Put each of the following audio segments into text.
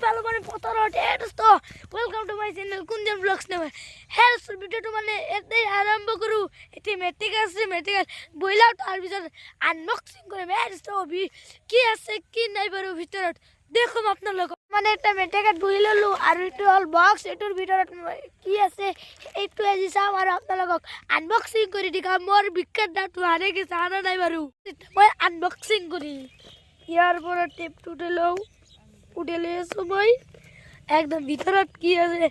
পালো মানে পতৰত হেৰস্ত welcome to my channel kunjan vlogs নামে হেৰস্ত ভিডিওটো মানে এতে আৰম্ভ কৰো এতে মেট্ৰিক আছে মেট্ৰিক বইলা তাৰ ভিতৰত আনবক্সিং কৰিম হেৰস্ত কি আছে কি নাই বাৰু ভিতৰত দেখুম আপোনালোকক মানে এটা মেট্ৰিকত বহি ললো আৰু এইটো হল বক্স এটোৰ ভিতৰত কি আছে এইটো আজি চাম আৰু আপোনালোকক আনবক্সিং কৰি দিম মোৰ বিখ্যাত দাঁত হাৰে গৈছে আনা নাই বাৰু মই আনবক্সিং কৰি ইয়াৰ পৰা টেপটো লওঁ উঠেলে সময় একদম ভিতৰত কি আছে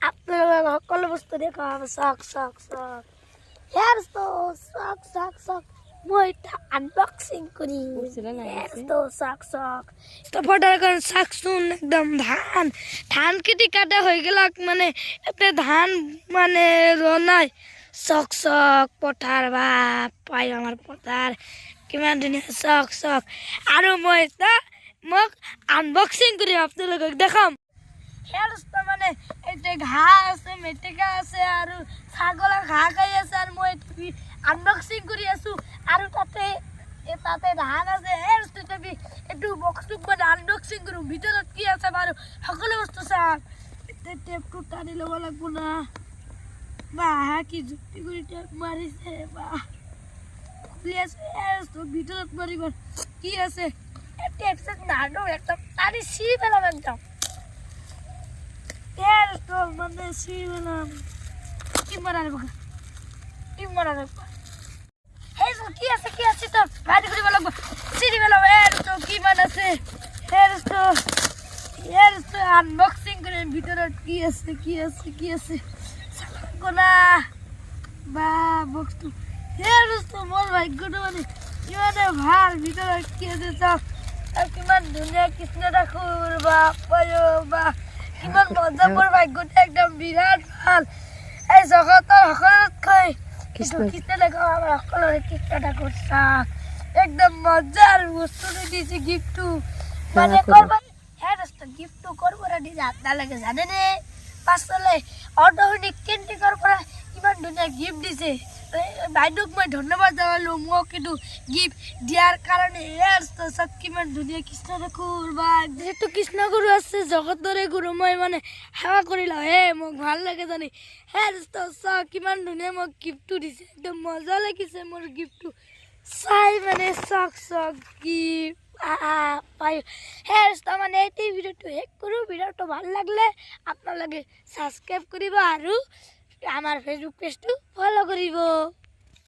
আপোনালোকক সকলো বস্তু দেখাম চাওক চাওক চাওক হেৰস্ত চাওক চাওক চাওক মই আনবক্সিং করি তো চাক চাক তো ফটার কারণ চাকচোন একদম ধান ধান খেতি কাটা হয়ে গেল মানে এতে ধান মানে রনাই চক চক পথার বা পাই আমার পথার কিমান ধুনীয়া চক চক আৰু মই এটা মোক আনবক্সিং কৰিম আপোনালোকক দেখাম হেৰস্ত মানে এতে ঘাঁহ আছে মেটেকা আছে আৰু ছাগলৰ ঘাঁহ খাই আছে আৰু মই আনবক্সিং কৰি আছো আৰু তাতে ধান আছে হেৰস্ত তুমি এইটো বক্সটো মই আনবক্সিং কৰোঁ ভিতৰত কি আছে বাৰু সকলো বস্তু চাওক এতে টেপটো টানি ল'ব লাগিব না বাহ কি যুক্তি কৰি টেপ মাৰিছে বাহ খুলি আছে হেৰস্ত ভিতৰত মাৰিব কি আছে টেপ চেপ নানো একদম টানি চি পেলাম একদম হেৰস্ত মানে চি পেলাম কি মাৰাৰ বগা কি মাৰাৰ কি আছে তো ভাজি কৰিব লাগিব চিৰি পেলাব হেৰস্ত কিমান আছে হেৰস্ত আনবক্সিং কৰিম ভিতৰত কি আছে কোনা বা বক্সটো হেৰস্ত মোৰ ভাগ্যটো মানে ইমানে ভাল ভিতৰত কি আছে চাওক আৰু কিমান ধুনীয়া কৃষ্ণ ঠাকুৰ বা বা কিমান মজা মোৰ ভাগ্যটো একদম বিৰাট ভাল এই জগতৰ সকলোতকৈ কৃষ্ণ ঠাকুৰ আমাৰ সকলোৰে কৃষ্ণ ঠাকুৰ চাওক একদম মজাৰ বস্তুটো দিছে গিফ্টটো মানে কৰবাৰ হেৰস্ত গিফ্টটো কৰবাৰ দিছে আপোনালোকে জানেনে পাছলৈ অৰ্ধনিক কেন্টিকৰ পৰা কিমান ধুনীয়া গিফ্ট দিছে বাইদেউক মই ধন্যবাদ জনালো মোক কিন্তু গিফ্ট দিয়াৰ কাৰণে হেৰস্ত চাওক কিমান ধুনীয়া কৃষ্ণ ঠাকুৰ বা যিহেতু কৃষ্ণ গুৰু আছে জগতৰে গুৰু মই মানে সেৱা কৰিলোঁ হে মোক ভাল লাগে জানি হেৰস্ত চাওক কিমান ধুনীয়া মোক গিফ্টটো দিছে একদম মজা লাগিছে মোৰ গিফ্টটো চাই মানে চাওক চাওক গিফ্ট পাই হেৰস্ত মানে এই ভিডিওটো শেষ কৰোঁ ভিডিওটো ভাল লাগিলে আপোনালোকে ছাবস্ক্ৰাইব কৰিব আৰু আমাৰ ফেচবুক পেজটো ফলো কৰিব।